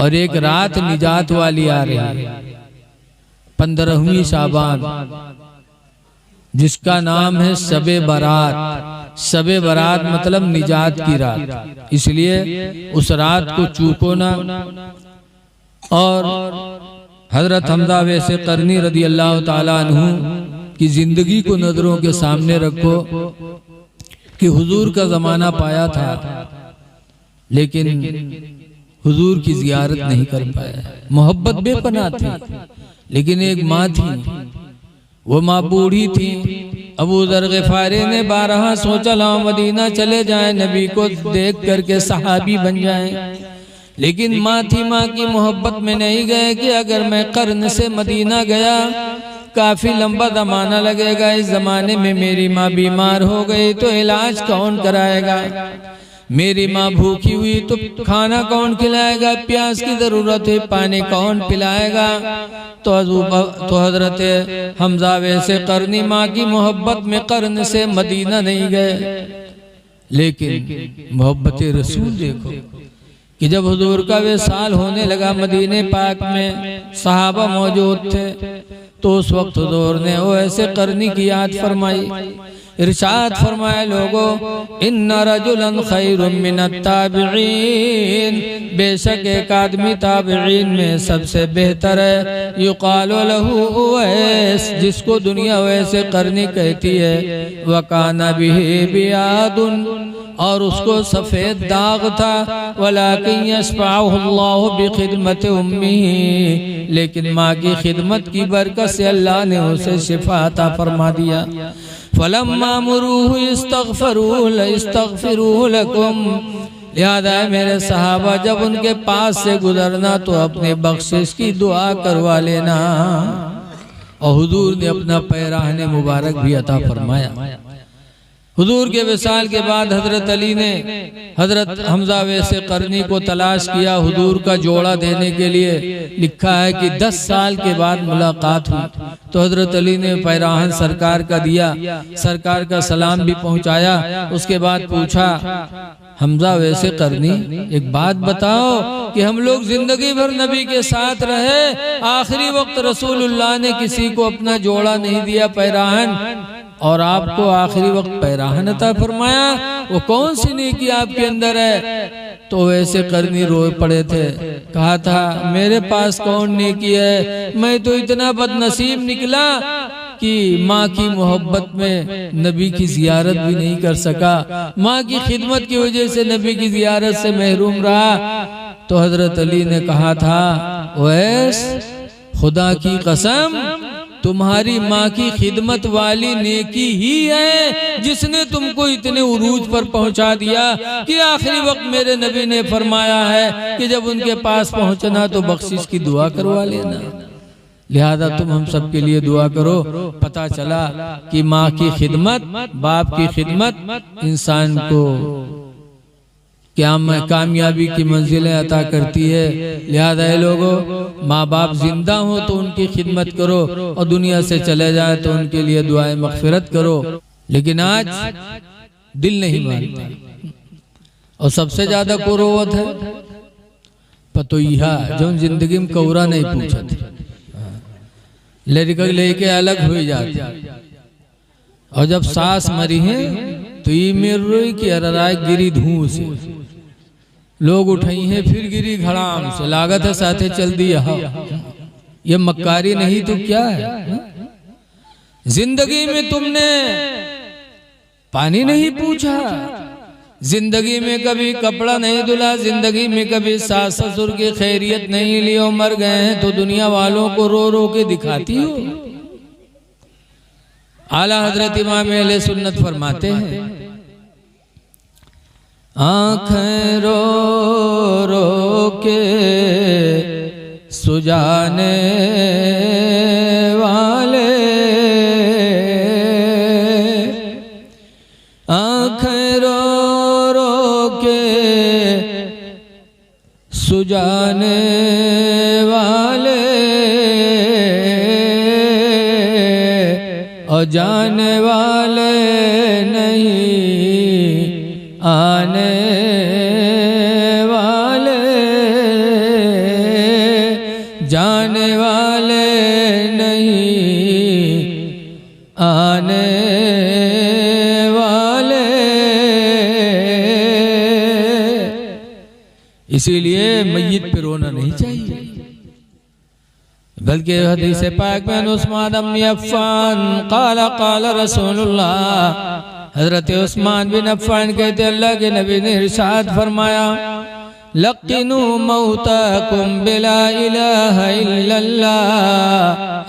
और एक रात निजात वाली आ रही है 15वीं शाबान, जिसका नाम है शबे बारात। शबे बारात मतलब निजात की रात, इसलिए उस रात को चूको ना। और हजरत हमजा वैसे करनी रदी अल्लाह ताला अन्हु की जिंदगी को नजरों के सामने रखो कि हुजूर का जमाना पाया था, लेकिन हुजूर की जियारत नहीं कर पाया। मोहब्बत बेपनाह थी, लेकिन एक माँ थी, वो माँ बूढ़ी थी। अबू ज़र ग़िफ़ारी ने 12 सोचा लाओ मदीना चले जाएं, नबी को देख करके सहाबी बन जाएं। लेकिन माँ थी, माँ की मोहब्बत में नहीं गए कि अगर मैं कर्न से मदीना गया काफी लंबा जमाना लगेगा, इस जमाने में मेरी माँ बीमार हो गई तो इलाज कौन कराएगा, मेरी माँ भूखी हुई तो खाना कौन खिलाएगा, प्यास की जरूरत है पानी कौन पिलाएगा। तो हजरत हमजा वैसे करनी माँ की मोहब्बत में कर्न से मदीना नहीं गए। लेकिन मोहब्बत रसूल देखो कि जब हुजूर का विसाल होने लगा मदीने पाक में, सहाबा मौजूद थे, तो उस वक्त हुजूर ने वो ऐसे करनी की याद फरमाई। इरशाद फरमाया, लोगो इन्ना रजुलन खैरुम मिनत ताबिईन, बेशक एक आदमी ताबिईन में सबसे बेहतर है। युकालो लहू उवैस, जिसको दुनिया वैसे करनी कहती है। वकाना बिही बियादुन, और उसको सफेद दाग था। वलाकिन यशफअहुल्लाहु बिखिदमत उम्मी, लेकिन माँ की खिदमत की बरकत से अल्लाह ने उसे शिफा अता फरमा दिया। फलम्मा मुरूहु इस्तगफिरू लकुम, याद है मेरे सहाबा जब उनके पास से गुजरना तो अपने बख्शिश की दुआ करवा लेना। और हुजूर ने अपना पैराहने मुबारक भी अता फरमाया। हुजूर के विसाल के बाद हजरत अली ने हजरत हमजा वैसे करनी को तलाश किया हुजूर का जोड़ा देने के लिए। लिखा है कि 10 साल के बाद मुलाकात हुई तो हजरत अली ने पैराहन सरकार का दिया, सरकार का सलाम भी पहुंचाया। उसके बाद पूछा, हमजा वैसे करनी एक बात बताओ कि हम लोग जिंदगी भर नबी के साथ रहे, आखिरी वक्त रसूलुल्लाह ने किसी को अपना जोड़ा नहीं दिया पैराहन, और आपको आखिरी वक्त पैराहन अता फरमाया, वो कौन सी नेकी आपके अंदर है। तो वैसे करनी रोए पड़े थे, कहा था मेरे पास कौन नेकी है, मैं तो इतना बदनसीब निकला कि माँ की मोहब्बत में नबी की जियारत भी नहीं कर सका, माँ की खिदमत की वजह से नबी की जियारत से महरूम रहा। तो हजरत अली ने कहा था, वैस खुदा की कसम तुम्हारी माँ की खिदमत वाली नेकी ही है जिसने तुमको इतने उरूज पर पहुंचा दिया कि आखिरी वक्त मेरे नबी ने फरमाया है कि जब उनके पास पहुंचना तो बख्शिश की दुआ करवा लेना। लिहाजा तुम हम सब के लिए दुआ करो। पता चला कि माँ की खिदमत, बाप की खिदमत इंसान को क्या कामयाबी की मंजिलें अता करती है। लिहाजा लोगों, माँ बाप जिंदा हो तो उनकी खिदमत करो, और दुनिया से चले जाए तो उनके लिए दुआएं मगफिरत करो। लेकिन आज दिल नहीं मानता, और सबसे ज्यादा कुरोवत है पतोइहा जो जिंदगी में कौरा नहीं पूछत, लेके अलग हो जाते। और जब सास मरी है तो ये मेर रोई की अराय गिरी धूं से, लोग उठाई हैं फिर गिरी घड़ाम से, लागत है साथे चल दी। ये मक्कारी नहीं तो क्या है। जिंदगी में तुमने पानी नहीं पूछा, जिंदगी में कभी कपड़ा नहीं धुला, जिंदगी में कभी सास ससुर की खैरियत नहीं ली, और मर गए हैं तो दुनिया वालों को रो रो के दिखाती हो। आला हजरत इमाम अहले सुन्नत फरमाते हैं, आँखें रो रो के सुजाने वाले, आँखें रो रो के सुजाने वाले, और जाने वाले नहीं आने वाले। जाने वाले नहीं आने वाले। इसीलिए मैयत पे रोना नहीं चाहिए, बल्कि हदीस पाक में उस्मान बिन अफ़्फ़ान क़ाला क़ाला रसूलुल्लाह, हज़रत उस्मान बिन अफ़्फ़ान कहते अल्लाह के नबी ने इरशाद फरमाया, लक़िनू मौताकुम बिला इलाहा इल्लल्लाह,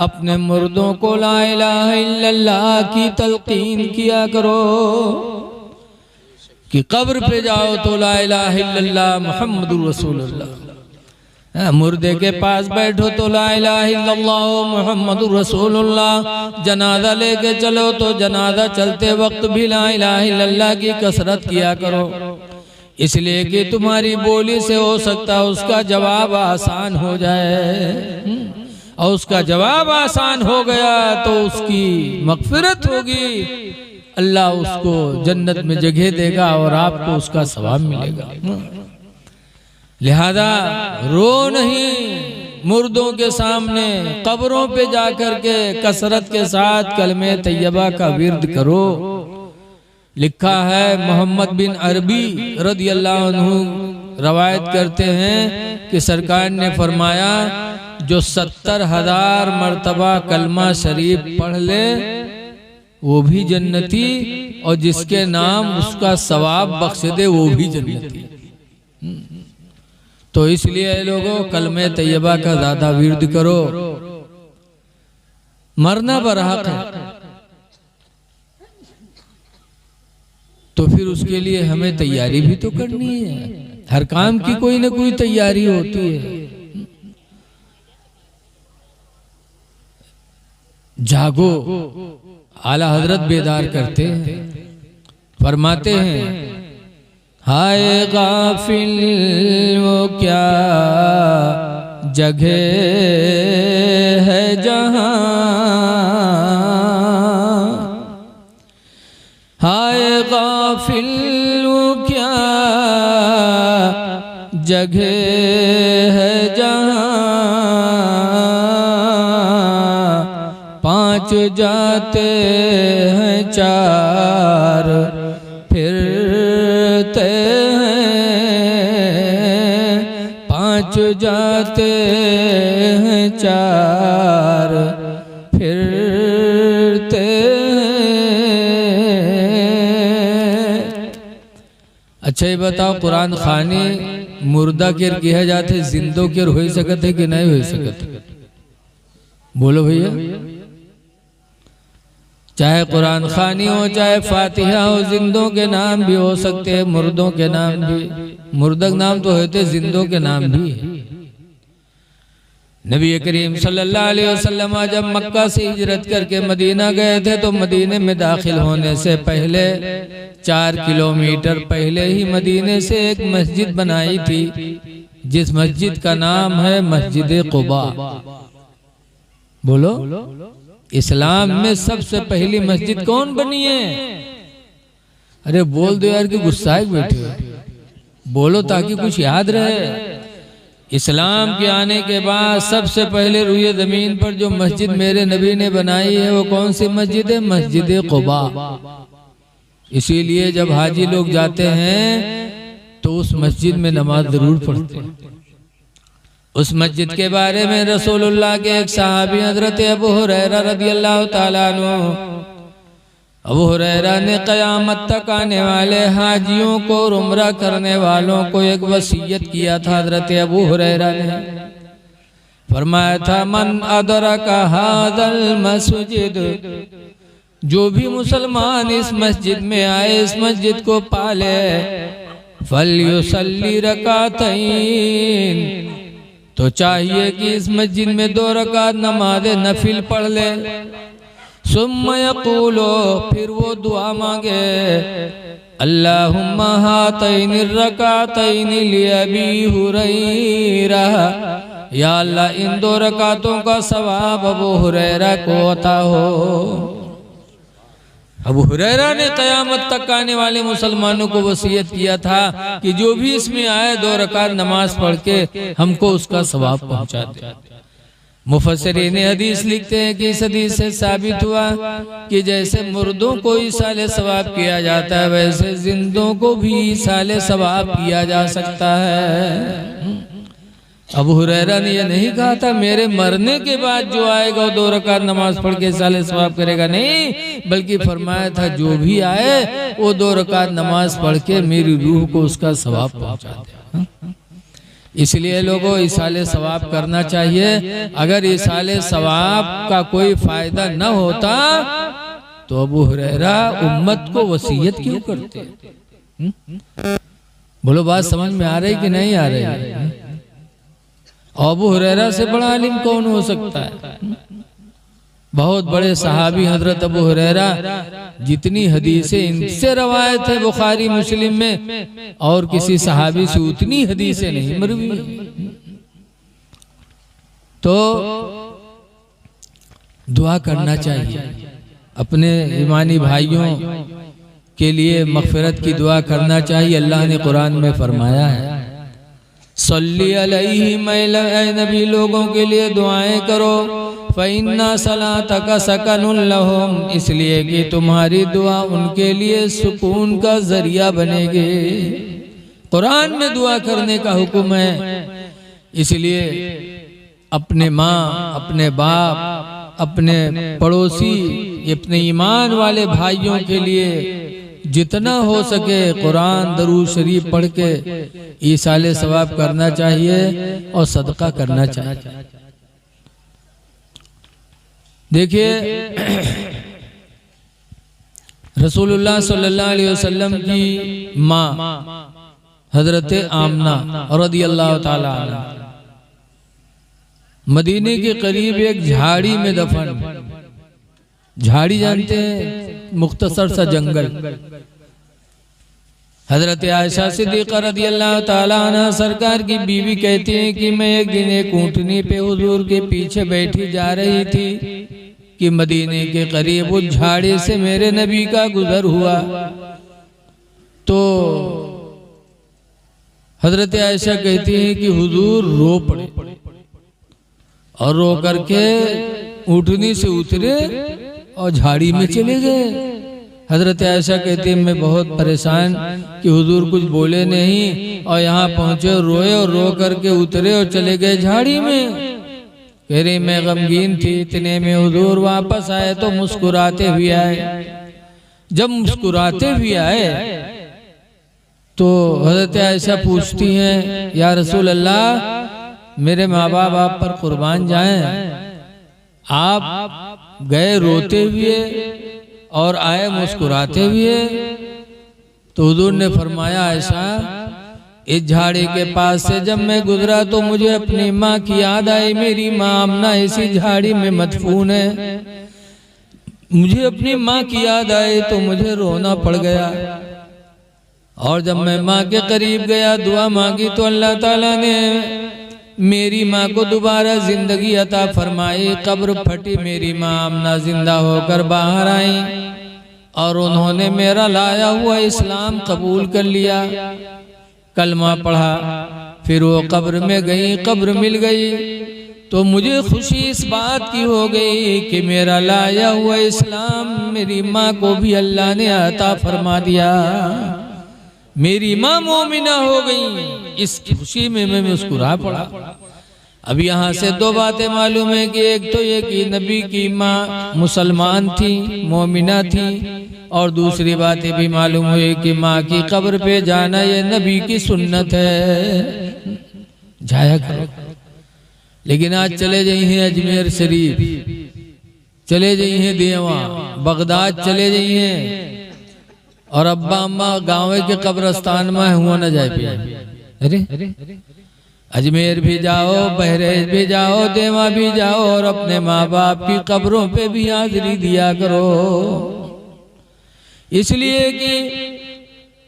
अपने मुर्दों को ला इलाहा इल्लल्लाह की तलकीन किया करो कि कब्र पे जाओ तो ला इलाहा इल्लल्लाह मुहम्मदुर रसूलुल्लाह, मुर्दे के पास बैठो तो ला इलाहा इल्लल्लाह मुहम्मदुर रसूलुल्लाह, जनाजा लेके चलो तो जनाजा चलते वक्त भी ला इलाहा इल्लल्लाह की कसरत किया करो, इसलिए कि तुम्हारी बोली से हो सकता है उसका जवाब आसान हो जाए, और उसका जवाब आसान हो गया तो उसकी मग़फ़िरत होगी, अल्लाह उसको जन्नत में जगह देगा और आपको उसका सवाब मिलेगा। लिहाजा रो नहीं, मुर्दों के सामने कब्रों पे जाकर के कसरत के साथ कलमे तैयबा का विर्द करो। लिखा है मोहम्मद बिन अरबी रदियल्लाहु अन्हु रवायत करते हैं कि सरकार ने फरमाया, जो 70,000 मर्तबा कलमा शरीफ पढ़ ले वो भी जन्नती, और जिसके नाम उसका सवाब बख्श दे वो भी जन्नती। तो इसलिए लोगों कलमे तैयबा का ज्यादा विर्द करो। मरना बरहक है तो फिर उसके लिए हमें तैयारी भी तो करनी है, हर काम की कोई ना कोई तैयारी होती है। जागो, आला हजरत बेदार करते हैं, फरमाते हैं, हाय गाफिल वो क्या जगह है जहां, हाय गाफिल वो क्या जगह है जहां, पांच जाते हैं चार फिरते हैं, पांच जाते हैं चार फिरते हैं। अच्छा ये बताओ, कुरान खानी मुर्दा केर किया जाते जिंदो केर हो सकते कि नहीं हो सकते? बोलो भैया। चाहे कुरान खानी हो चाहे फातिहा हो, जिंदों के नाम भी हो सकते हैं, मुर्दों के नाम भी। मुर्दक नाम तो होते, जिंदों के नाम भी है। नबी करीम सल्लल्लाहु अलैहि वसल्लम जब मक्का से हिजरत करके मदीना गए थे तो मदीने में दाखिल होने से पहले 4 किलोमीटर पहले ही मदीने से एक मस्जिद बनाई थी, जिस मस्जिद का नाम है मस्जिद कुबा। बोलो, इस्लाम में सबसे पहली मस्जिद कौन बनी है? अरे बोल दो यार कि गुस्साए बैठे, बोलो ताकि कुछ याद रहे। इस्लाम के आने के बाद सबसे पहले रुए जमीन पर जो मस्जिद मेरे नबी ने बनाई है वो कौन सी मस्जिद है? मस्जिद कुबा। इसीलिए जब हाजी लोग जाते हैं तो उस मस्जिद में नमाज जरूर पढ़ते हैं। उस मस्जिद के बारे में रसूलुल्लाह के एक सहाबी हजरत अबू हुरैरा रदियल्लाहु ताला अन्हु, अबू हुरैरा ने क़यामत तक आने वाले हाजियों को और उम्रा करने वालों को एक वसीयत किया था। हजरत अबू हुरैरा ने फरमाया था, मन अदरका हादल मस्जिद, जो भी मुसलमान इस मस्जिद में आए, इस मस्जिद को पाले, फल्युसल्ली रकातैन, तो चाहिए कि इस मस्जिद में 2 रकात नमाज नफिल पढ़ ले। सुम्मा यक़ूलो, फिर वो दुआ मांगे, अल्लाहुम्मा हातैनि रकातैनि लिअबी हुरैरा, या अल्लाह इन 2 रकातों का सवाब अबू हुरैरा को अता हो। अबू हुरैरा ने क़यामत तक आने वाले मुसलमानों को वसीयत किया था कि जो भी इसमें आए 2 रकात नमाज पढ़ के हमको उसका सवाब पहुंचा दे। मुफस्सिरीन हदीस लिखते हैं कि इस हदीस से साबित हुआ कि जैसे मुर्दों को इसाले सवाब किया जाता है वैसे जिंदों को भी इसाले सवाब किया जा सकता है। अबू हुरैरा ने यह नहीं कहा था मेरे मरने के बाद जो आएगा वो 2 रकात नमाज पढ़ के इसाले सवाब करेगा, नहीं, बल्कि फरमाया था जो भी आए वो 2 रकात नमाज पढ़ के मेरी रूह को उसका सवाब पहुंचा दे। इसलिए लोगों इसाले सवाब करना चाहिए। अगर इसाले सवाब का कोई फायदा न होता तो अबू हुरैरा उम्मत को वसीयत क्यों करते? बोलो बात समझ में आ रही कि नहीं आ रही? अबू हुरैरा से बड़ा आलिम कौन हो सकता है? बहुत बड़े सहाबी हजरत अबू हुरैरा, जितनी हदीसें इनसे रवायत है बुखारी मुस्लिम में और किसी सहाबी से उतनी हदीसें नहीं मरवी। तो दुआ करना चाहिए अपने ईमानी भाइयों के लिए, मग़फ़िरत की दुआ करना चाहिए। अल्लाह ने कुरान में फरमाया है सल्ली अलैहि, ऐ नबी लोगों के लिए दुआएं करो, फ़इन्ना सलातक सकनुल लहुम, इसलिए कि तुम्हारी दुआ उनके लिए सुकून का जरिया बनेगी। कुरान में दुआ करने का हुक्म है। इसलिए अपने माँ, अपने बाप, अपने पड़ोसी, अपने ईमान वाले भाइयों के लिए जितना हो सके कुरान दरूद शरीफ पढ़ के ईसाले सवाब करना चाहिए और सदका करना चाहिए। देखिए रसूलुल्लाह सल्लल्लाहु अलैहि वसल्लम की माँ हजरत आमना रदियल्लाहु ताला अन्हा मदीने के करीब एक झाड़ी में दफन, झाड़ी जानते हैं, मुख्तसर सा जंगल। हजरत आयशा सिद्दीक़ा रदियल्लाहु ताला अन्हा सरकार की बीवी कहती हैं कि मैं एक दिन एक ऊँटनी पे हुजूर के पीछे बैठी जा रही थी कि मदीने के करीब उस झाड़ी से मेरे नबी का गुजर हुआ। तो हजरत आयशा कहती हैं कि हुजूर रो पड़े और रो करके ऊँटनी से उतरे और झाड़ी में चले गए। हजरत आयशा कहती है मैं बहुत परेशान कि हुजूर कुछ बोले नहीं और यहाँ पहुँचे, रोए और रो करके उतरे और चले गए झाड़ी में। कह रही मैं गमगीन थी, इतने में हुजूर वापस आए तो मुस्कुराते हुए आए। जब मुस्कुराते हुए आए तो हजरत आयशा पूछती हैं या रसूल अल्लाह मेरे माँ बाप आप पर कुर्बान जाएं, आप गए रोते हुए और आए मुस्कुराते हुए। तो हुजूर ने फरमाया आयशा इस झाड़ी के पास से जब मैं गुजरा तो मुझे अपनी माँ की याद आई। मेरी माँ आमना इसी झाड़ी में मदफून है। मुझे अपनी माँ की याद आई तो मुझे रोना पड़ गया और जब मैं माँ के करीब गया दुआ मांगी तो अल्लाह ताला ने मेरी माँ को दोबारा जिंदगी अता फरमाई। कब्र फटी, मेरी माँ आमना जिंदा होकर बाहर आई और उन्होंने मेरा लाया हुआ इस्लाम कबूल कर लिया, कलमा पढ़ा। फिर वो कब्र में गई, कब्र मिल गई तो मुझे खुशी इस बात की हो गई कि मेरा लाया हुआ इस्लाम मेरी माँ को भी अल्लाह ने अता फरमा दिया, मेरी माँ मोमिना हो गई। इस खुशी में मैं मुस्कुरा पड़ा। अब यहाँ से 2 बातें मालूम है कि एक तो ये कि नबी की माँ मुसलमान थी, मोमिना थी, और दूसरी बात ये भी मालूम हुई कि माँ की कब्र पे जाना ये नबी की सुन्नत है, जाया करो। लेकिन आज चले जाइए अजमेर शरीफ, चले जाइए देवा, बगदाद चले जाइए और अब्बा अम्मा गाँव के कब्रस्तान में हुआ न जाए पे। अरे अजमेर भी जाओ, बहरेज भी जाओ, देवा भी जाओ और अपने माँ बाप की कब्रों पे भी हाजिरी दिया करो। इसलिए कि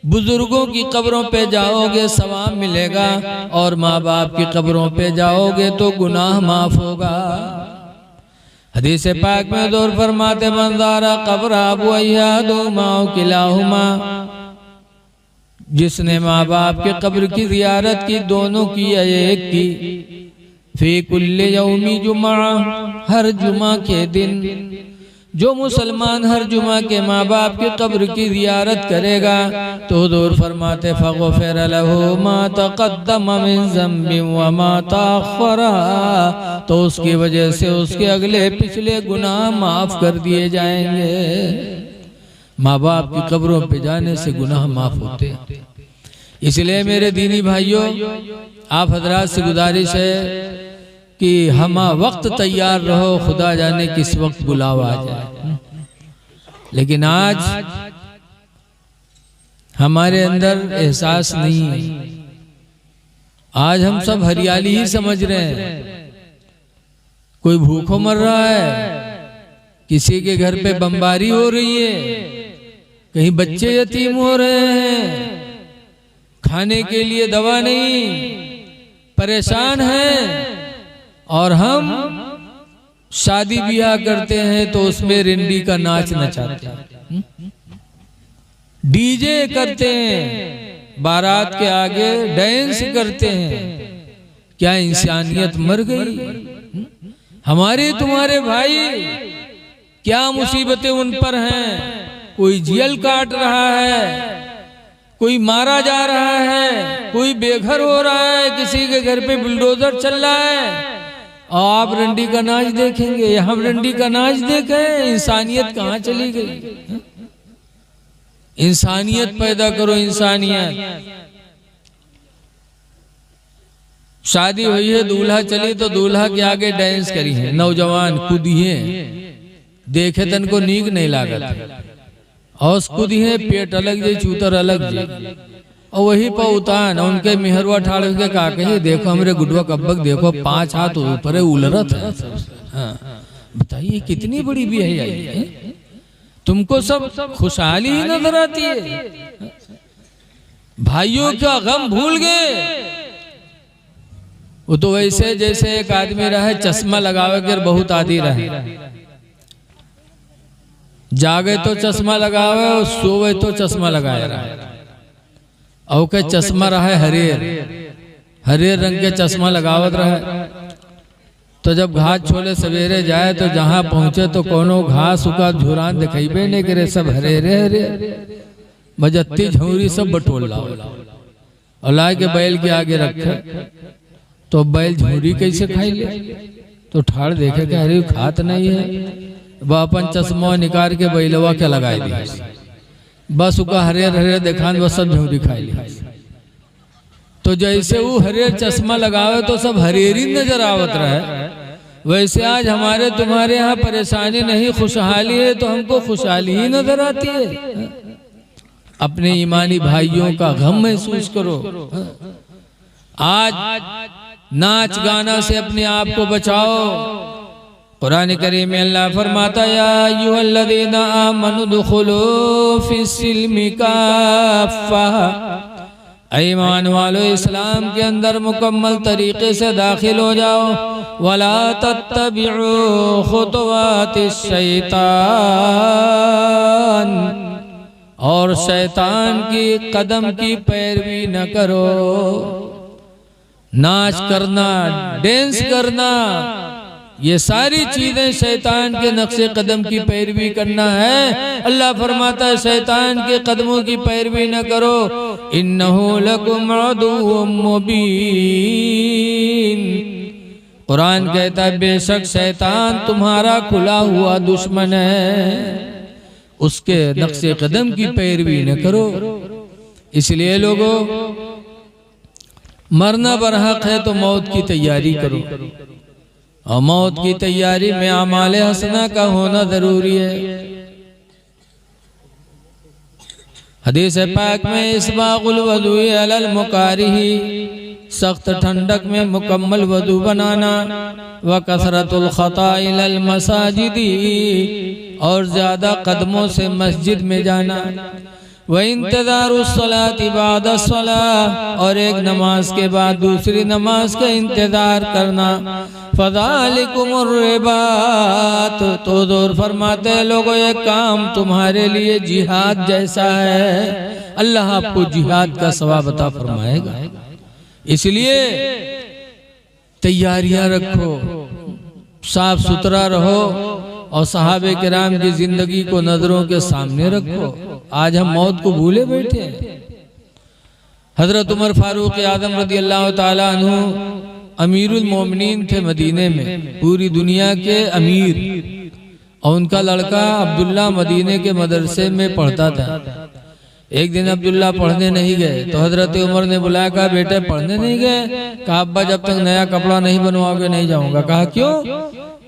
बुजुर्गों की कब्रों पे जाओगे सवाब मिलेगा और माँ बाप की कब्रों पे जाओगे तो गुनाह माफ होगा। हदीस पाक में दौर फरमाते मंजारा कब्र अबू अय्यादुमा किलाहुमा, जिसने माँ बाप के कब्र की जियारत की, दोनों की या एक की, फी कुल्ले यौमी जुमा, हर जुमा के दिन जो मुसलमान हर जुमा के माँ बाप की कब्र की जियारत करेगा तो हुजूर फरमाते फग़फ़िर लहू मा तक़द्दम मिन ज़म्बि व मा तअख़्ख़रा, तो उसकी वजह से उसके अगले पिछले गुनाह माफ कर दिए जाएंगे। माँ बाप की कब्रों पे जाने से गुनाह माफ होते हैं। इसलिए मेरे दीनी भाइयों, आप हजरात से गुजारिश है कि हम वक्त तैयार रहो, खुदा जाने किस वक्त बुलावा आ जाए। लेकिन आज हमारे अंदर एहसास नहीं है। आज हम सब हरियाली ही समझ रहे हैं। कोई भूखों मर रहा है, किसी के घर पे बमबारी हो रही है, कहीं बच्चे यतीम हो रहे हैं, खाने के लिए दवा नहीं, परेशान हैं। और हम शादी ब्याह करते हैं तो उसमें रिंडी का नाच नचाते हैं, डीजे करते हैं, बारात के आगे डांस करते हैं। क्या इंसानियत मर गई? हमारे तुम्हारे भाई क्या मुसीबतें उन पर हैं। कोई जेल काट रहा है, कोई मारा जा रहा है, कोई बेघर हो रहा है, किसी के घर पे बुलडोजर चल रहा है और आप रंडी का नाच देखेंगे। हम रंडी का नाच देखें? इंसानियत कहाँ चली गई? इंसानियत पैदा करो, इंसानियत। शादी हुई है, दूल्हा चली तो दूल्हा के आगे डांस करी है, नौजवान कूदिए, देखे तन को नीक नहीं लागत, और कूदिए पेट अलग जे चूतर अलग जे, और वही पर उतान उनके मिहरवा ठाड़ के का कही, देखो हमरे गुडवा कब्बक देखो 5 हाथ ऊपर उलरत है। हाँ, बताइए कितनी बड़ी भी है। तुमको सब खुशहाली ही नजर आती है। भाइयों का गम भूल गए। वो तो वैसे जैसे एक आदमी रहे चश्मा लगावे कर बहुत आदि रहे, जागे तो चश्मा लगावे और सोवे तो चश्मा लगाए रहे। और के चश्मा रहे हरेर, हरेर रंग के चश्मा लगावत रहे। तो जब घास छोले सवेरे जाए तो जहां पहुंचे तो कोनो घास उका झुरान दिखाई नहीं करे, सब हरेरे हरे मजत्ती झौरी सब बटोल लाओ और ला के बैल के आगे रखे। तो बैल झौरी कैसे खाई ले? तो ठाड़ देखे कि अरे खात नहीं है, वह अपन चश्मा निकाल के बैलवा के लगाए दिया, बस उका हरेर हरेर देखान वो सब झौरी खाई ली। तो जैसे वो हरेर चश्मा लगावे तो सब हरेरी नजर आवत रहे, वैसे आज हमारे तुम्हारे यहाँ परेशानी नहीं खुशहाली है तो हमको खुशहाली ही नजर आती है। अपने ईमानी भाइयों का गम महसूस करो। आज नाच गाना से अपने आप को बचाओ। कुरान करीम में अल्लाह फरमाता या अय्युहल्लज़ीना आमनु दुखुलू फिस्सिल्मि काफ़ा, ईमान वालों इस्लाम के अंदर मुकम्मल तरीके से दाखिल हो जाओ। वला तत्तबिउ खुतवातिश शैतान, और शैतान की कदम की पैरवी न करो। नाच करना, डांस करना, ये सारी चीजें शैतान के नक्शे कदम की पैरवी करना है। अल्लाह फरमाता है शैतान के कदमों की पैरवी न करो। इन्नहु लकुम अदुव्वुम मुबीन, कुरान कहता है बेशक शैतान तुम्हारा खुला हुआ दुश्मन है, उसके नक्शे कदम की पैरवी न करो। इसलिए लोगों, मरना बरहक है तो मौत की तैयारी करो, और मौत की तैयारी में आमाल हसना का होना जरूरी है। हदीस पाक में इस्बागुल वज़ूइ अलल मुकारिही, सख्त ठंडक में मुकम्मल वज़ू बनाना, व कसरतुल खता इलल मसाजिदी, और ज्यादा कदमों से मस्जिद में जाना, व इंतज़ारुस सलाति बादा सलाह, और एक नमाज के बाद दूसरी नमाज का इंतजार करना। फ़ज़ालिकुमुर रिबात, तो दूर फरमाते हैं लोगों ये काम तुम्हारे लिए जिहाद जैसा है, अल्लाह आपको जिहाद का सवाब अता फरमाएगा। इसलिए तैयारियां रखो, साफ सुथरा रहो और सहाबे किराम की जिंदगी को नजरों के सामने रखो। आज हम मौत को भूले बैठे हैं। हजरत उमर फारूक आजम रदी अल्लाह ताला अन्हु अमीरुल मोमिनीन थे मदीने में, पूरी दुनिया के अमीर, और उनका लड़का अब्दुल्ला मदीने के मदरसे में पढ़ता था। एक दिन अब्दुल्ला पढ़ने नहीं गए तो हजरत उमर ने बुलाया, कहा बेटे पढ़ने नहीं गए? कहा अब्बा जब तक नया कपड़ा नहीं बनवाओगे नहीं जाऊंगा। कहा क्यों?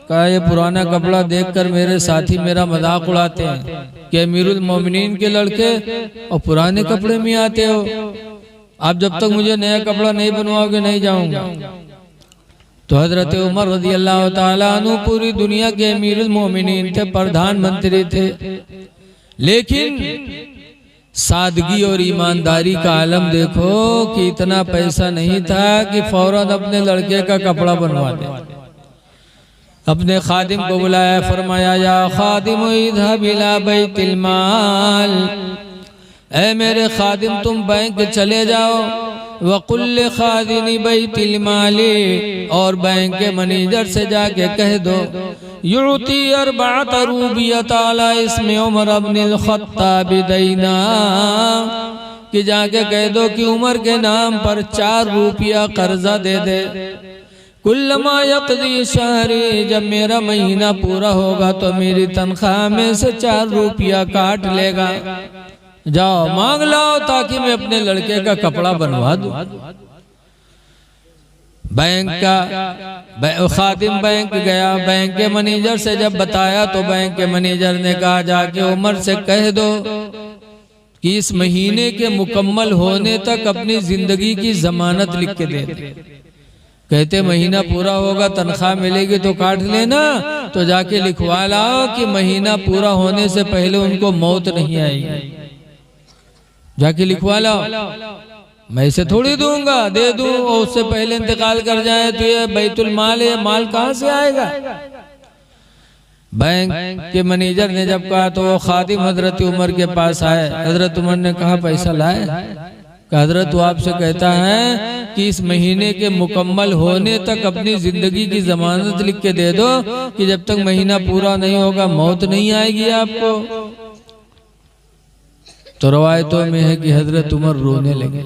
कहा ये पुराना कपड़ा देखकर मेरे साथी मेरा मजाक उड़ाते हैं कि अमीरुल मोमिनीन के लड़के और पुराने कपड़े में आते हो। आप जब तक मुझे नया कपड़ा नहीं बनवाओगे नहीं जाऊंगा। तो हजरत उमर रज़ी अल्लाह ताला अन्हु पूरी दुनिया के अमीरुल मोमिनीन थे, प्रधानमंत्री थे, लेकिन सादगी और ईमानदारी का आलम देखो कि इतना पैसा नहीं था कि फौरन अपने लड़के का कपड़ा बनवा दे। अपने खादिम को बुलाया, फरमाया या खादिम इज़हब इला बैतिल माल, ऐ मेरे खादिम तुम बैंक चले जाओ, वकुल्ल खादिनी बैतिल माली, और बैंक के मैनेजर से जाके कह दो युती अरबात रूबियत अला इसमें उमर इब्नुल खत्ताब दैना, कि जाके कह दो कि उमर के नाम पर 4 रुपया कर्जा दे दे। कुल्लमा यक़दी शहरी, जब मेरा महीना पूरा होगा तो मेरी तनख्वाह में से 4 रुपया काट लेगा। जाओ मांग लाओ ताकि मैं अपने लड़के का कपड़ा बनवा दूं। बैंक का खादिम बैंक गया, बैंक के मैनेजर से जब बताया तो बैंक के मैनेजर ने कहा जाके उमर से कह दो कि इस महीने के मुकम्मल होने तक अपनी जिंदगी की जमानत लिख के दे दे। कहते महीना पूरा होगा तनख्वाह मिलेगी तो काट लेना, तो जाके लिखवा लाओ कि महीना पूरा होने से पहले उनको मौत नहीं आएगी। जाके लिखवा लाओ, मैं इसे थोड़ी दूंगा, दे दूं और उससे पहले इंतकाल कर जाए तो ये बैतुल माल है, माल कहां से आएगा? बैंक के मैनेजर ने जब कहा तो वो खादिम हजरत उमर के पास आए। हजरत उमर ने कहा पैसा लाए? हजरत वो आपसे कहता है कि इस महीने के मुकम्मल होने तक अपनी जिंदगी की जमानत लिख के दे दो कि जब तक महीना पूरा नहीं होगा मौत नहीं आएगी आपको। तो रवायतों में है कि हजरत उमर रोने लगे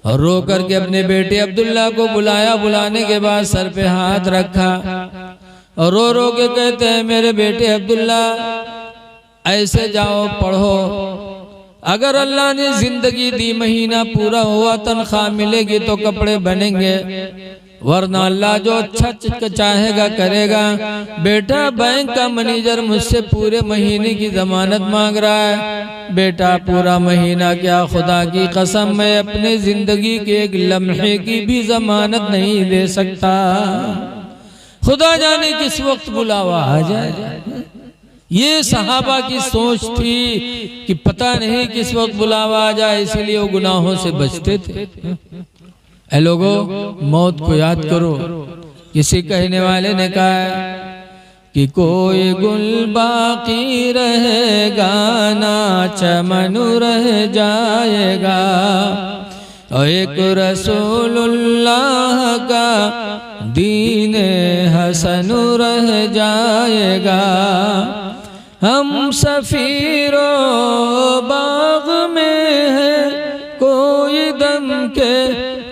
और रो करके अपने बेटे अब्दुल्ला को बुलाया। बुलाने के बाद सर पे हाथ रखा और रो रो के कहते हैं मेरे बेटे अब्दुल्ला ऐसे जाओ पढ़ो, अगर अल्लाह ने जिंदगी दी महीना पूरा हुआ तनख्वाह मिलेगी तो कपड़े बनेंगे, वरना अल्लाह जो अच्छा चाहेगा करेगा। बेटा बैंक का मैनेजर मुझसे पूरे महीने की जमानत मांग रहा है। बेटा पूरा महीना क्या, खुदा की कसम मैं अपने जिंदगी के एक लम्हे की भी जमानत नहीं दे सकता। खुदा जाने किस वक्त बुलावा आ जाए। ये सहाबा की सोच थी कि पता नहीं किस वक्त बुलावा आ जाए, इसलिए वो गुनाहों से बचते थे। ऐ लोगों, मौत को याद करो। किसी कहने वाले ने कहा कि कोई गुल बाकी रहेगा ना चमन रह जाएगा, और एक रसूलुल्लाह का दीन हसन रह जाएगा। हम सफीरो बाग में है कोई दम के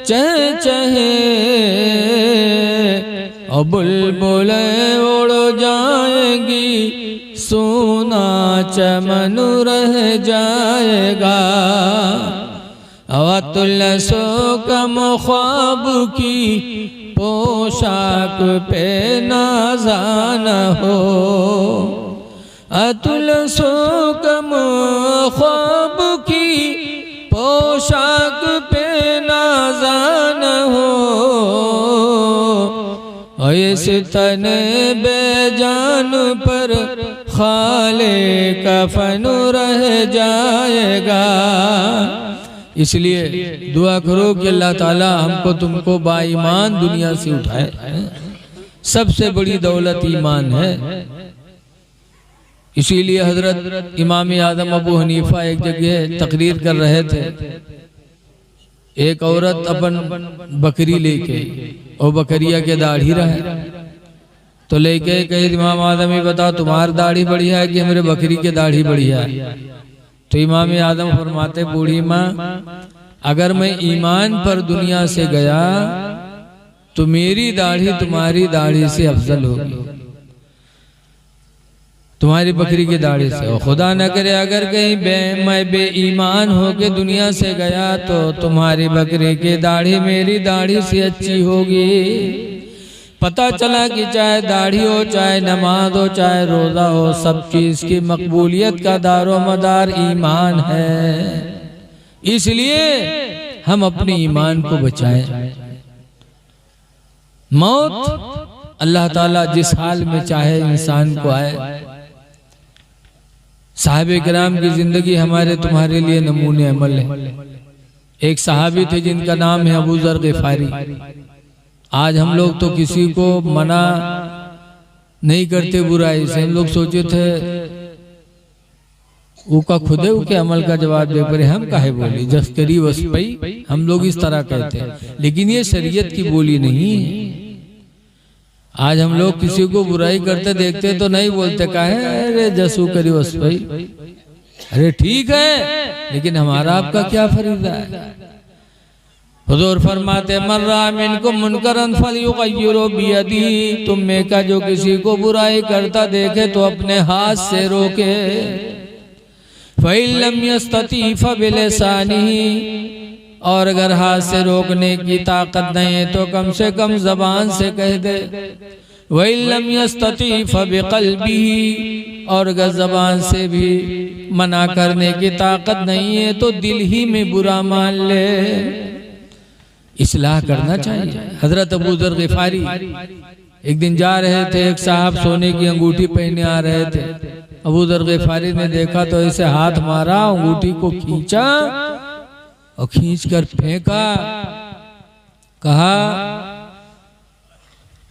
चहचहे, और बुलबुलें उड़ जाएंगी सोना चमन रह जाएगा। अवतुल सो कम ख्वाब की पोशाक पे नाज़ान हो, अतुल सो कम ख्वाब की पोशाक पे नाज़ान हो, इस तन बेजान पर खाले कफन रह जाएगा। इसलिए दुआ करो कि अल्लाह ताला हमको तुमको बाईमान दुनिया से उठाए। सबसे बड़ी दौलत ईमान है। इसीलिए हजरत इमाम आज़म अबू हनीफा एक जगह तकरीर कर रहे थे। एक औरत अपन बकरी लेके और बकरिया के दाढ़ी रहे तो लेके कहे इमाम आदम ही बताओ तुम्हारी दाढ़ी बढ़िया है कि मेरे बकरी के दाढ़ी बढ़िया है। तो इमाम आदम फरमाते बूढ़ी माँ अगर मैं ईमान पर दुनिया से गया तो मेरी दाढ़ी तुम्हारी दाढ़ी से अफजल होगी, तुम्हारी बकरी की दाढ़ी से। और खुदा न करे अगर कहीं मैं बेईमान होके दुनिया से गया तो तुम्हारी बकरी की दाढ़ी मेरी दाढ़ी से अच्छी होगी। पता चला कि चाहे दाढ़ी हो, चाहे नमाज हो, चाहे रोजा हो, सब चीज की मकबूलियत का दारो मदार ईमान है। इसलिए हम अपने ईमान को बचाएं। मौत अल्लाह ताला जिस हाल में चाहे इंसान को आए। साहबे किराम की जिंदगी हमारे तुम्हारे लिए नमूने अमल है। एक सहाबी थे जिनका नाम है अबू ज़र ग़िफ़ारी। आज हम लोग तो किसी को मना नहीं करते बुराई से, हम लोग सोचे थे वो का खुदे के अमल का जवाब दे पर हम काहे बोली जस्करी वसपई, हम लोग इस तरह कहते हैं, लेकिन ये शरीयत की बोली नहीं है। आज हम लोग किसी को बुराई करते देखते तो नहीं बोलते काहे अरे जसू करी वसपई, अरे ठीक है लेकिन हमारा आपका क्या फरीदा है। हुजूर फरमाते मर्रा मिनकुम मुनकरन फलयुग़य्यिरु बियदिही, तुम में का जो किसी को बुराई करता देखे तो अपने हाथ से रोके। फ़इन लम यस्तती फ़बिलिसानिही, और अगर हाथ से रोकने की ताकत नहीं है तो कम से कम जबान से कह दे। वइन लम यस्तती फ़बिक़ल्बिही, और अगर जबान से भी मना करने की ताकत नहीं है तो दिल ही में बुरा मान ले। इस्लाह करना चाहिए। हजरत अबू ज़र ग़िफ़ारी एक दिन जा रहे थे, एक साहब सोने की अंगूठी पहने आ रहे थे। अबू ज़र ग़िफ़ारी ने देखा तो ऐसे हाथ मारा, अंगूठी को खींचा और खींचकर फेंका। कहा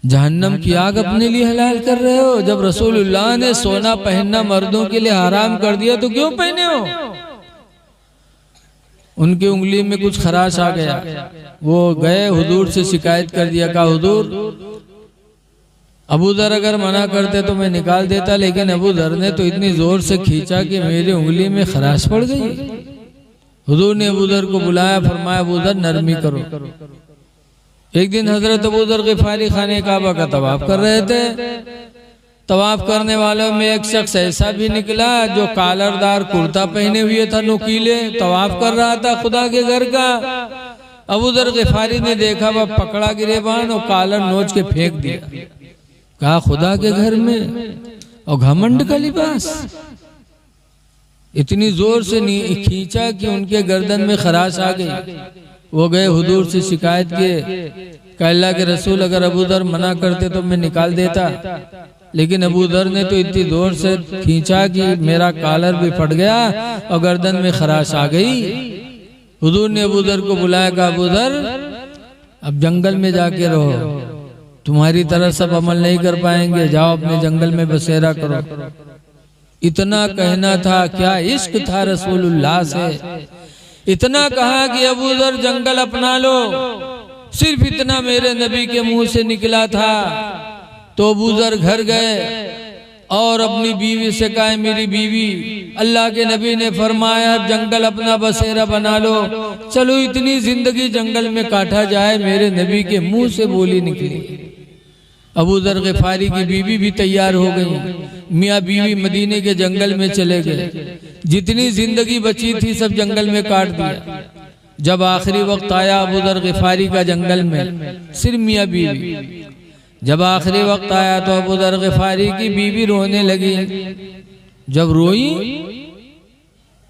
जहन्नम की आग अपने लिए हलाल कर रहे हो, जब रसूलुल्लाह ने सोना पहनना मर्दों के लिए हराम कर दिया तो क्यों पहने हो। उनकी उंगली में कुछ खराश आ गया, वो गए हुजूर से शिकायत कर दिया। कहा हुजूर अबू ज़र अगर मना करते तो मैं निकाल देता, लेकिन अबू ज़र ने तो इतनी जोर से खींचा कि मेरी उंगली में खराश पड़ गई। हुजूर ने अबू ज़र को बुलाया, फरमाया अबू ज़र नरमी करो। एक दिन हजरत अबू ज़र ग़िफ़ारी खाने काबा का तवाफ कर रहे थे। तवाफ करने वालों में एक शख्स ऐसा भी निकला जो कालरदार कुर्ता पहने हुए था, नुकीले, तवाफ कर रहा था खुदा के घर का। अबू ज़र ग़िफ़ारी ने देखा, वह पकड़ा गिरेबान और कालर नोच के फेंक दिया। कहा खुदा के घर में और घमंड का लिबास। इतनी जोर से खींचा कि उनके गर्दन में खराश आ गई। वो गए हुजूर से शिकायत किए कि अल्लाह के रसूल अगर अबू ज़र मना करते तो मैं निकाल देता, लेकिन अबू ज़र ने तो इतनी जोर से खींचा कि मेरा कालर भी फट गया और गर्दन में खराश आ गई। हुजूर ने अबू ज़र को बुलाया, कहा अबू ज़र अब जंगल में जाके रहो, तुम्हारी तरह सब अमल नहीं कर पाएंगे, जाओ अपने जंगल में बसेरा करो। इतना कहना था, क्या इश्क था रसूलुल्लाह से। इतना कहा कि अबू ज़र जंगल अपना लो, सिर्फ इतना मेरे नबी के मुंह से निकला था। तो अबू ज़र घर गए और अपनी बीवी से कहा मेरी बीवी अल्लाह के नबी ने फरमाया जंगल अपना बसेरा बना लो, चलो इतनी जिंदगी जंगल में काटा जाए। मेरे नबी के मुंह से बोली निकली। अबू ज़र ग़िफ़ारी की बीवी भी तैयार हो गई। मियाँ बीवी मदीने के जंगल में चले गए। जितनी जिंदगी बची थी सब जंगल में काट दिया। जब आखिरी वक्त आया अबू ज़र ग़िफ़ारी का जंगल में, सिर्फ मियाँ बीवी, जब आखिरी वक्त आया तो अबू ज़र ग़िफ़ारी की बीवी रोने लगी। जब रोई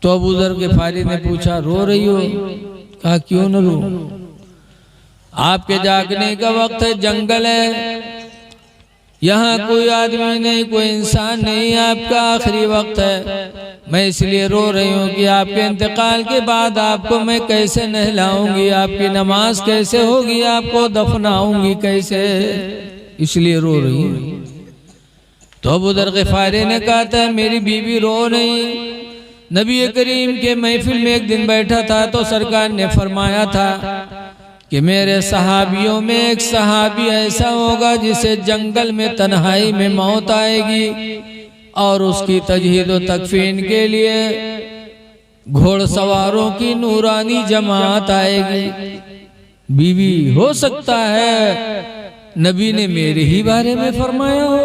तो अबू ज़र ग़िफ़ारी ने पूछा रो रही हो। कहा क्यों न रो, आपके जागने का वक्त है, जंगल है, यहाँ कोई आदमी नहीं, कोई इंसान नहीं, आपका आखिरी वक्त है। मैं इसलिए रो रही हूँ कि आपके इंतकाल के बाद आपको मैं कैसे नहलाऊंगी, आपकी नमाज कैसे होगी, आपको दफनाऊंगी कैसे, इसलिए रो रही हूँ। तो अबू ज़र ग़िफ़ारी ने कहा था मेरी बीवी रो नहीं, नबी करीम के महफिल में एक दिन बैठा था तो सरकार ने फरमाया था कि मेरे सहाबियों में एक सहाबी ऐसा होगा जिसे जंगल में तन्हाई में मौत आएगी और उसकी तजहीद व तकफीन के लिए घोड़सवारों की नूरानी जमात आएगी। बीवी हो सकता है नबी ने मेरे ही बारे में फरमाया हो,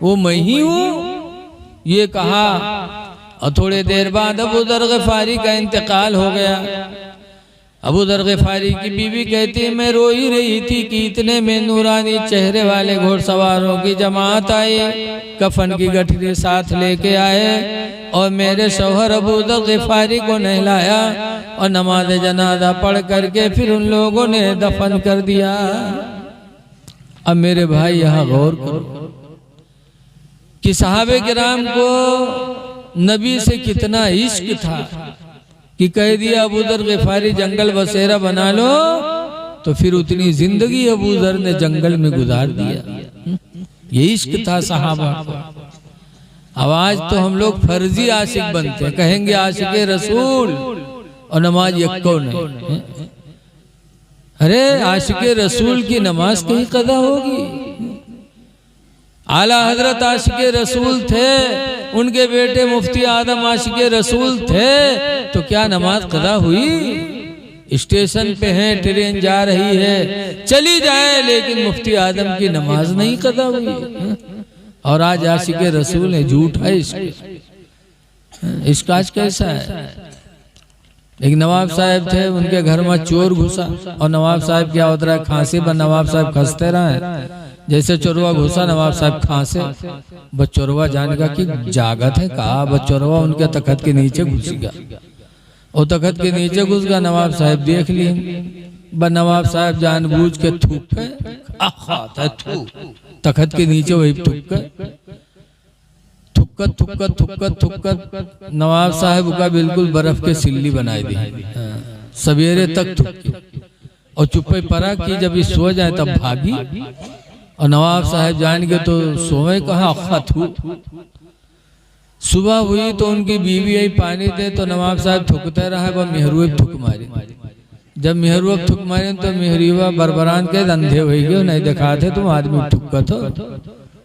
वो मैं ही हूँ ये कहा। और थोड़े देर बाद अबू दर ग़िफ़ारी का इंतकाल हो गया। अबू दर ग़िफ़ारी की बीवी कहती है मैं रो ही रही थी कि इतने में नूरानी चेहरे वाले घोड़सवारों की जमात आई, कफन की गठरी साथ लेके आए और मेरे शौहर अबू दर ग़िफ़ारी को नहलाया और नमाज जनाजा पढ़ करके फिर उन लोगों ने दफन कर दिया। अब मेरे भाई यहाँ गौर करो कि सहाबे किराम को नबी से कितना इश्क था कि कह दिया अबू दर ग़िफ़ारी जंगल बसेरा बना लो, तो फिर उतनी जिंदगी अबू दर ने जंगल में गुजार दिया। ये इश्क था सहाबा को। अब आज तो हम लोग फर्जी आशिक बनते हैं, कहेंगे आशिक रसूल और नमाज यक्को नहीं। अरे आशिक रसूल की नमाज कहीं कदा होगी? आला हजरत आशिक रसूल थे, उनके बेटे मुफ्ती आदम आशिक रसूल थे, तो क्या नमाज कदा हुई? स्टेशन पे हैं, ट्रेन जा रही है, चली जाए, लेकिन मुफ्ती आदम की नमाज नहीं कदा हुई। और आज आशिक रसूल है, झूठ है इसका आज कैसा है? एक नवाब साहब थे, उनके घर में चोर घुसा और नवाब साहब क्या होता है, खांसी पर नवाब साहब खसते रहे। जैसे चोरवा घुसा नवाब साहब खांसे, बच्चोरवा जाने का कि जागत है, कहा बच्चोरवा उनके तखत के नीचे घुस गया। और तखत के नीचे घुस गया, नवाब साहब देख लिए। नवाब साहब जानबूझ के थूक तखत के नीचे, वही थुक्कत नवाब साहब का बिल्कुल बर्फ के सिल्ली बनाई दी। सवेरे तक थुक्की और चुप्पे परा की जब ये सो जाए तब भागी। और नवाब साहब जान के तो सोए कहा थू। सुबह हुई तो उनकी बीवी आई पानी दे, तो नवाब साहब थुकते रहा, वह मेहरुए थुक मारे। जब मेहरुआ थुक मारे तो मेहरीवा बरबरान के अंधे हो गए, नहीं दिखाते तुम आदमी थुक्कत हो।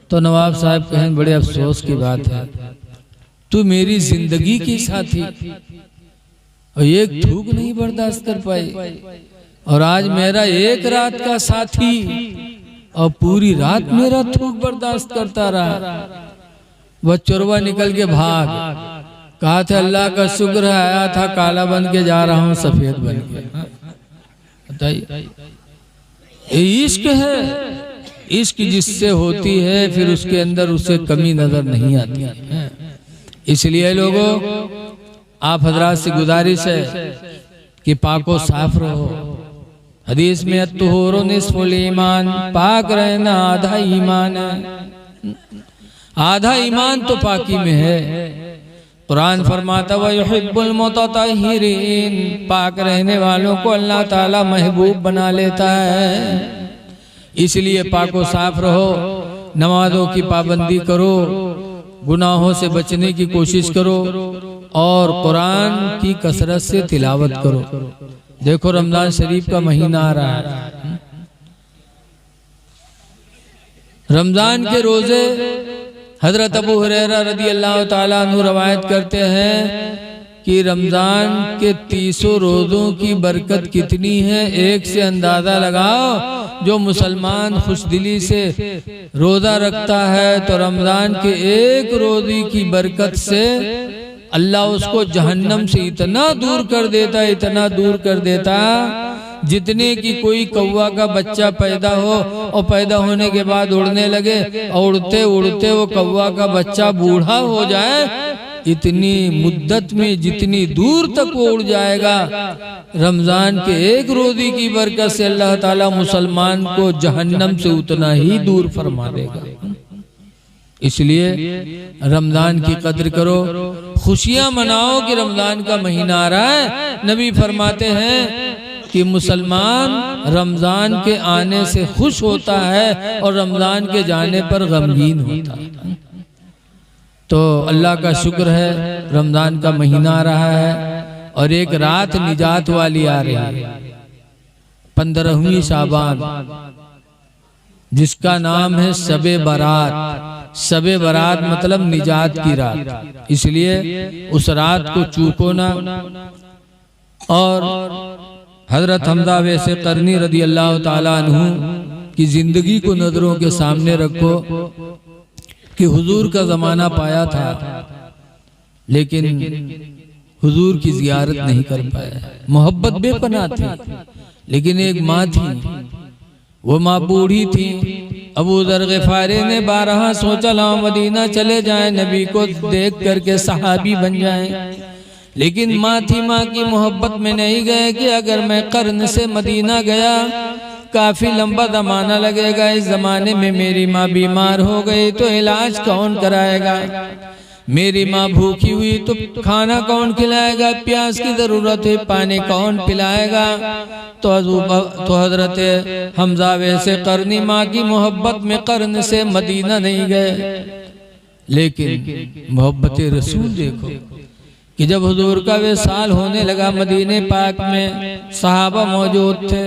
तो नवाब साहब कहें बड़े अफसोस की बात है, तू मेरी जिंदगी की साथी और एक थूक नहीं बर्दाश्त कर पाई, और आज मेरा एक रात का साथी और पूरी रात मेरा थूक बर्दाश्त करता रहा। वह चोरवा निकल के भाग, कहा था अल्लाह का शुक्र है आया था काला बन के जा रहा हूं सफेद बन के। बताइए, ये इश्क है। इश्क जिससे होती है फिर उसके अंदर उसे कमी नजर नहीं आती है। इसलिए लोगों, आप हजरात से गुजारिश है कि पाको साफ रहो। हदीस में अत्तुहूरु निस्फुल ईमान, पाक रहना आधा ईमान है। आधा ईमान तो पाकी में है। कुरान फरमाता व युहिब्बुल मुतत्तहिरीन, पाक रहने वालों को अल्लाह ताला महबूब बना लेता है। इसलिए पाको साफ रहो, नमाजों की पाबंदी करो, गुनाहों से बचने की कोशिश करो और कुरान की कसरत से तिलावत करो। देखो रमजान शरीफ का महीना आ रहा है। रमजान के रोजे हजरत अबू हुरैरा रदी अल्लाह ताला अन्हु रवायत करते हैं कि रमजान के 30 रोजों की बरकत कितनी है, एक से अंदाजा लगाओ। जो मुसलमान खुशदिली से रोजा रखता है तो रमजान के एक रोजे की बरकत से अल्लाह उसको जहन्नम से इतना दूर कर देता, इतना दूर कर देता, जितने की कोई कौवा का बच्चा पैदा हो और पैदा होने के बाद उड़ने लगे और उड़ते उड़ते वो कौवा का बच्चा बूढ़ा हो जाए, इतनी मुद्दत में जितनी दूर तक वो उड़ जाएगा, रमजान के एक रोजे की बरकत से अल्लाह ताला मुसलमान को जहन्नम से उतना ही दूर फरमा देगा। इसलिए रमजान की कद्र करो, खुशियां मनाओ कि रमजान का महीना आ रहा है। नबी फरमाते हैं कि मुसलमान रमजान के आने से खुश होता है और रमजान के जाने पर गमगीन होता है। तो अल्लाह का शुक्र है रमज़ान का महीना आ रहा है और एक रात निजात वाली आ रही है 15वीं शाबान, जिसका नाम है शबे बारात। शबे बारात मतलब निजात की रात, इसलिए उस रात को चूको ना। और हजरत हमजा वैसे करनी रदी अल्लाह ताला अन्हु की जिंदगी को नजरों के सामने रखो कि हुजूर का जमाना पाया था लेकिन हुजूर की जियारत नहीं कर पाया। मोहब्बत बेपनाह थी, लेकिन एक माँ थी, वो माँ बूढ़ी थी। अबू ज़र ग़िफ़ारी ने 12 सोचा लाओ मदीना चले जाएं, नबी को देख करके सहाबी बन जाएं। लेकिन माँ थी, माँ की मोहब्बत में नहीं गए कि अगर मैं कर्न से मदीना गया काफी लंबा ज़माना लगेगा, इस जमाने में मेरी माँ बीमार हो गई तो इलाज कौन कराएगा, मेरी माँ भूखी हुई तो खाना कौन खिलाएगा, प्यास की जरूरत है पानी कौन पिलाएगा। तो हजरत हमजा वैसे करनी माँ की मोहब्बत में कर्न से मदीना नहीं गए। लेकिन मोहब्बत रसूल देखो कि जब हुजूर का विसाल होने लगा मदीने पाक में, सहाबा मौजूद थे,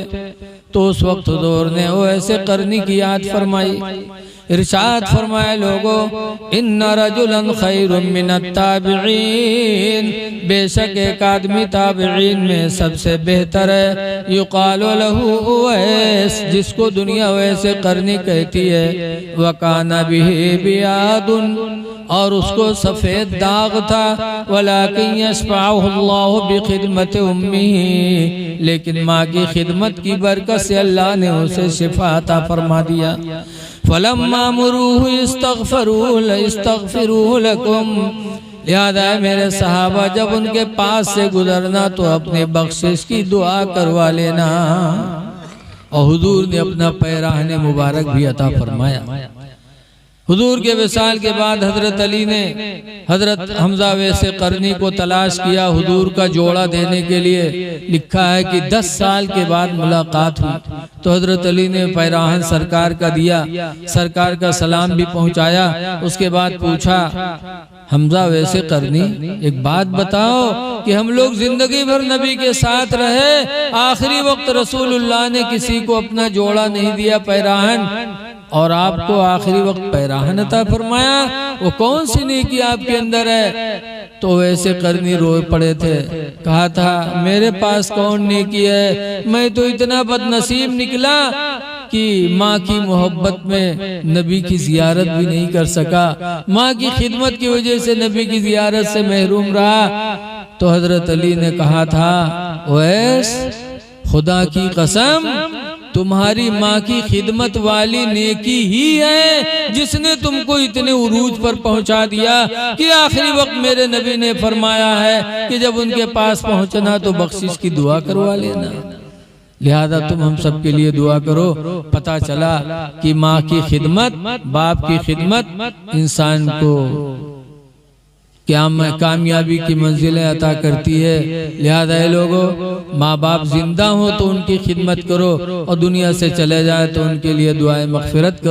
तो उस वक्त हुजूर ने वो ऐसे करनी की याद फरमाई। इरशाद फरमाया लोगो इन्ना रजुलन खैरुम मिनत ताबिईन, बेशक एक आदमी ताबिईन में सबसे बेहतर है। युकालो लहू उवैस, जिसको दुनिया वैसे करनी कहती है। वकाना बिही बियादुन, और उसको सफेद दाग था। वलाकिन यशफअहुल्लाहु बिखिदमत उम्मिही, लेकिन माँ की खिदमत की बरकत से अल्लाह ने उसे शिफा अता फरमा दिया। फलम्मा मुरूहु इस्तगफिरू लकुम, लिहाजा मेरे सहाबा जब उनके पास से गुजरना तो अपने बख्शिश की दुआ करवा लेना। और हुजूर ने अपना पैराहने मुबारक भी अता फरमाया। हुजूर के विसाल के बाद हजरत अली ने हजरत हमजा वैसे करनी को तलाश किया हुजूर का जोड़ा देने के लिए। लिखा है कि 10 साल के बाद मुलाकात हुई तो हजरत अली ने पैराहन सरकार का दिया, सरकार का सलाम भी पहुंचाया। उसके बाद पूछा हमजा वैसे करनी, एक बात बताओ कि हम लोग जिंदगी भर नबी के साथ रहे, आखिरी वक्त रसूलुल्लाह ने किसी को अपना जोड़ा नहीं दिया पैराहन, और आपको आखिरी वक्त पैराहन अता फरमाया, वो कौन सी नेकी आपके अंदर है। तो वैसे करनी रोए पड़े थे, कहा था मेरे पास कौन नेकी है, मैं तो इतना बदनसीब निकला कि माँ की मोहब्बत में नबी की जियारत भी नहीं कर सका, माँ की खिदमत की वजह से नबी की जियारत से महरूम रहा। तो हजरत अली ने कहा था ओवैस, खुदा की कसम तुम्हारी माँ की खिदमत वाली नेकी ही है जिसने तुमको इतने उरूज पर पहुंचा दिया कि आखिरी वक्त मेरे नबी ने फरमाया है कि जब उनके पास पहुंचना तो बख्शिश की दुआ करवा लेना। लिहाजा तुम हम सब के लिए दुआ करो। पता चला कि माँ की खिदमत, बाप की खिदमत इंसान को कामयाबी की मंजिलें अता करती है। लिहाजा लोगों, माँ बाप जिंदा हो तो उनकी खिदमत करो और दुनिया से चले जाए तो उनके लिए दुआएं मगफिरत करो।